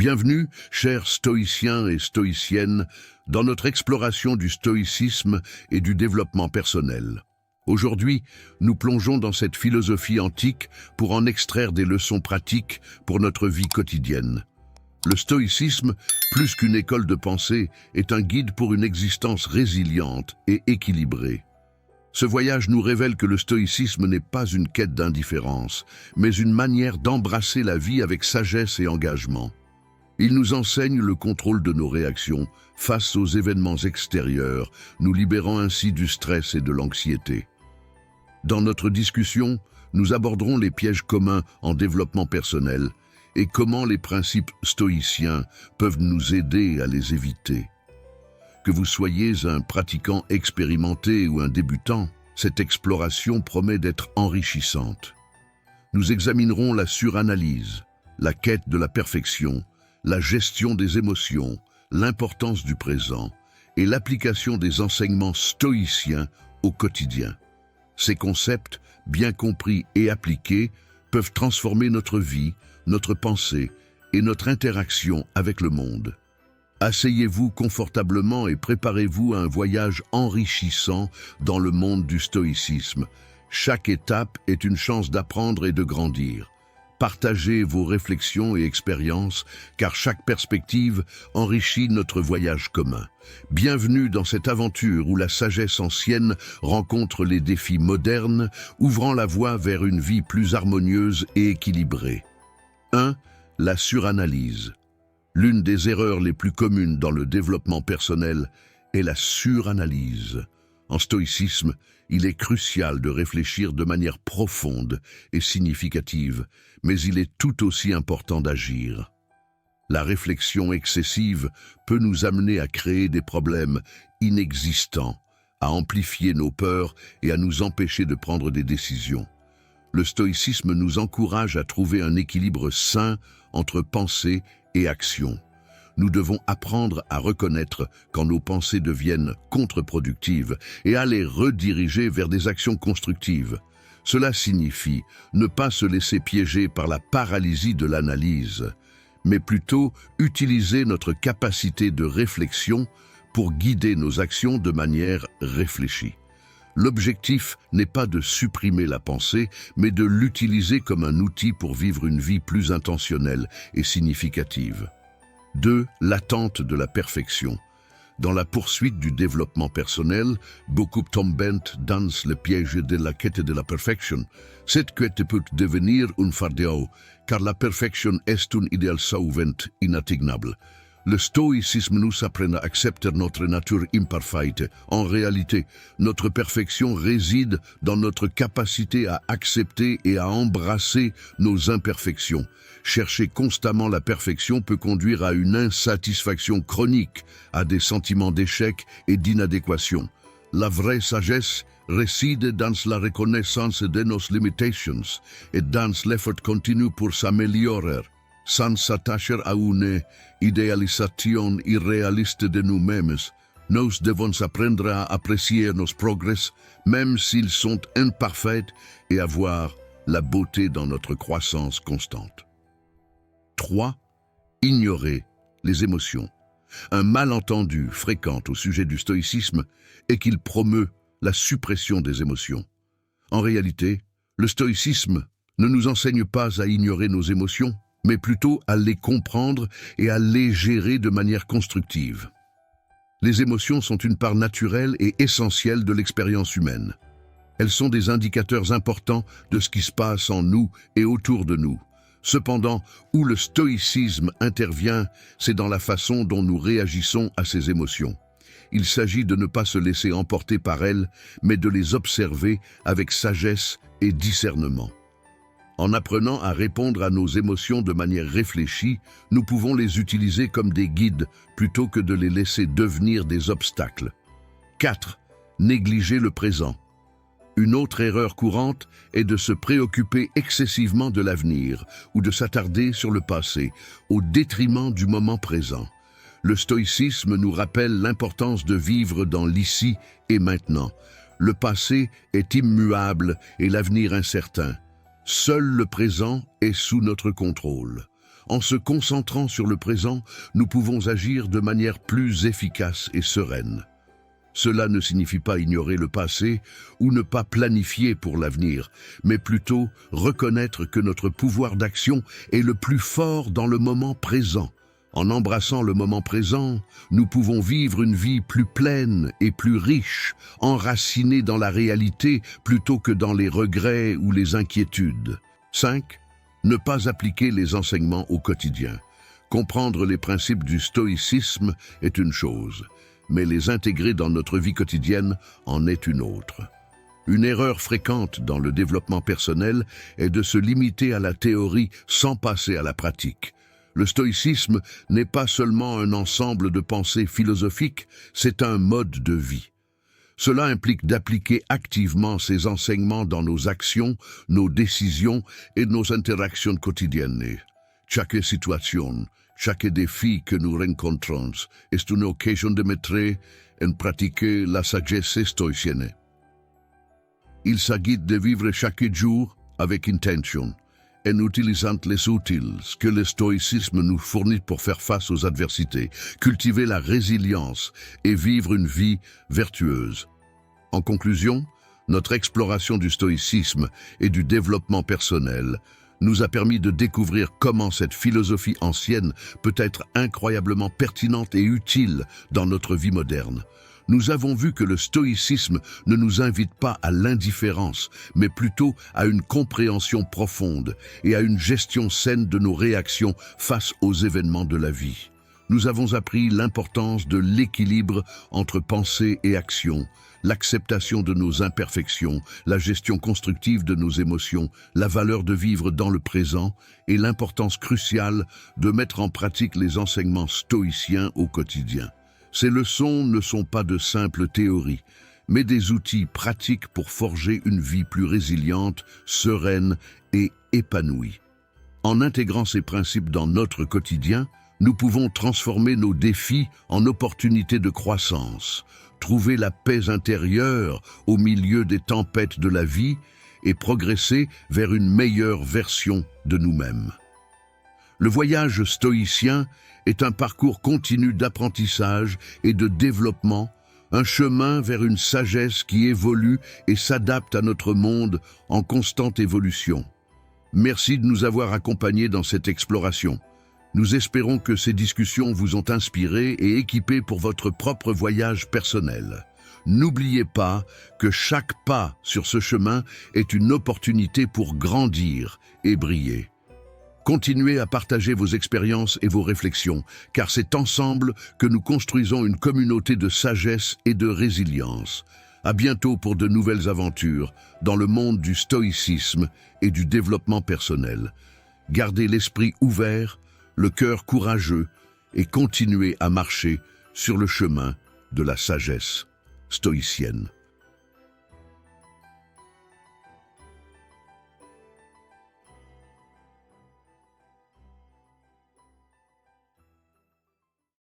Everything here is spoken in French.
Bienvenue, chers stoïciens et stoïciennes, dans notre exploration du stoïcisme et du développement personnel. Aujourd'hui, nous plongeons dans cette philosophie antique pour en extraire des leçons pratiques pour notre vie quotidienne. Le stoïcisme, plus qu'une école de pensée, est un guide pour une existence résiliente et équilibrée. Ce voyage nous révèle que le stoïcisme n'est pas une quête d'indifférence, mais une manière d'embrasser la vie avec sagesse et engagement. Il nous enseigne le contrôle de nos réactions face aux événements extérieurs, nous libérant ainsi du stress et de l'anxiété. Dans notre discussion, nous aborderons les pièges communs en développement personnel et comment les principes stoïciens peuvent nous aider à les éviter. Que vous soyez un pratiquant expérimenté ou un débutant, cette exploration promet d'être enrichissante. Nous examinerons la suranalyse, la quête de la perfection, la gestion des émotions, l'importance du présent et l'application des enseignements stoïciens au quotidien. Ces concepts, bien compris et appliqués, peuvent transformer notre vie, notre pensée et notre interaction avec le monde. Asseyez-vous confortablement et préparez-vous à un voyage enrichissant dans le monde du stoïcisme. Chaque étape est une chance d'apprendre et de grandir. Partagez vos réflexions et expériences, car chaque perspective enrichit notre voyage commun. Bienvenue dans cette aventure où la sagesse ancienne rencontre les défis modernes, ouvrant la voie vers une vie plus harmonieuse et équilibrée. 1. La suranalyse. L'une des erreurs les plus communes dans le développement personnel est la suranalyse. En stoïcisme, il est crucial de réfléchir de manière profonde et significative, mais il est tout aussi important d'agir. La réflexion excessive peut nous amener à créer des problèmes inexistants, à amplifier nos peurs et à nous empêcher de prendre des décisions. Le stoïcisme nous encourage à trouver un équilibre sain entre pensée et action. Nous devons apprendre à reconnaître quand nos pensées deviennent contre-productives et à les rediriger vers des actions constructives. Cela signifie ne pas se laisser piéger par la paralysie de l'analyse, mais plutôt utiliser notre capacité de réflexion pour guider nos actions de manière réfléchie. L'objectif n'est pas de supprimer la pensée, mais de l'utiliser comme un outil pour vivre une vie plus intentionnelle et significative. 2. L'attente de la perfection. Dans la poursuite du développement personnel, beaucoup tombent dans le piège de la quête de la perfection. Cette quête peut devenir un fardeau, car la perfection est un idéal souvent inatteignable. Le stoïcisme nous apprend à accepter notre nature imparfaite. En réalité, notre perfection réside dans notre capacité à accepter et à embrasser nos imperfections. Chercher constamment la perfection peut conduire à une insatisfaction chronique, à des sentiments d'échec et d'inadéquation. La vraie sagesse réside dans la reconnaissance de nos limitations et dans l'effort continu pour s'améliorer. Sans s'attacher à une idéalisation irréaliste de nous-mêmes, nous devons apprendre à apprécier nos progrès, même s'ils sont imparfaits, et à voir la beauté dans notre croissance constante. 3. Ignorer les émotions. Un malentendu fréquent au sujet du stoïcisme est qu'il promeut la suppression des émotions. En réalité, le stoïcisme ne nous enseigne pas à ignorer nos émotions, mais plutôt à les comprendre et à les gérer de manière constructive. Les émotions sont une part naturelle et essentielle de l'expérience humaine. Elles sont des indicateurs importants de ce qui se passe en nous et autour de nous. Cependant, où le stoïcisme intervient, c'est dans la façon dont nous réagissons à ces émotions. Il s'agit de ne pas se laisser emporter par elles, mais de les observer avec sagesse et discernement. En apprenant à répondre à nos émotions de manière réfléchie, nous pouvons les utiliser comme des guides plutôt que de les laisser devenir des obstacles. 4. Négliger le présent. Une autre erreur courante est de se préoccuper excessivement de l'avenir ou de s'attarder sur le passé, au détriment du moment présent. Le stoïcisme nous rappelle l'importance de vivre dans l'ici et maintenant. Le passé est immuable et l'avenir incertain. Seul le présent est sous notre contrôle. En se concentrant sur le présent, nous pouvons agir de manière plus efficace et sereine. Cela ne signifie pas ignorer le passé ou ne pas planifier pour l'avenir, mais plutôt reconnaître que notre pouvoir d'action est le plus fort dans le moment présent. En embrassant le moment présent, nous pouvons vivre une vie plus pleine et plus riche, enracinée dans la réalité plutôt que dans les regrets ou les inquiétudes. 5. Ne pas appliquer les enseignements au quotidien. Comprendre les principes du stoïcisme est une chose, mais les intégrer dans notre vie quotidienne en est une autre. Une erreur fréquente dans le développement personnel est de se limiter à la théorie sans passer à la pratique. Le stoïcisme n'est pas seulement un ensemble de pensées philosophiques, c'est un mode de vie. Cela implique d'appliquer activement ces enseignements dans nos actions, nos décisions et nos interactions quotidiennes. Chaque situation, chaque défi que nous rencontrons est une occasion de mettre en pratique la sagesse stoïcienne. Il s'agit de vivre chaque jour avec intention, en utilisant les outils que le stoïcisme nous fournit pour faire face aux adversités, cultiver la résilience et vivre une vie vertueuse. En conclusion, notre exploration du stoïcisme et du développement personnel nous a permis de découvrir comment cette philosophie ancienne peut être incroyablement pertinente et utile dans notre vie moderne. Nous avons vu que le stoïcisme ne nous invite pas à l'indifférence, mais plutôt à une compréhension profonde et à une gestion saine de nos réactions face aux événements de la vie. Nous avons appris l'importance de l'équilibre entre pensée et action, l'acceptation de nos imperfections, la gestion constructive de nos émotions, la valeur de vivre dans le présent et l'importance cruciale de mettre en pratique les enseignements stoïciens au quotidien. Ces leçons ne sont pas de simples théories, mais des outils pratiques pour forger une vie plus résiliente, sereine et épanouie. En intégrant ces principes dans notre quotidien, nous pouvons transformer nos défis en opportunités de croissance, trouver la paix intérieure au milieu des tempêtes de la vie et progresser vers une meilleure version de nous-mêmes. Le voyage stoïcien est un parcours continu d'apprentissage et de développement, un chemin vers une sagesse qui évolue et s'adapte à notre monde en constante évolution. Merci de nous avoir accompagnés dans cette exploration. Nous espérons que ces discussions vous ont inspiré et équipé pour votre propre voyage personnel. N'oubliez pas que chaque pas sur ce chemin est une opportunité pour grandir et briller. Continuez à partager vos expériences et vos réflexions, car c'est ensemble que nous construisons une communauté de sagesse et de résilience. À bientôt pour de nouvelles aventures dans le monde du stoïcisme et du développement personnel. Gardez l'esprit ouvert, le cœur courageux et continuez à marcher sur le chemin de la sagesse stoïcienne.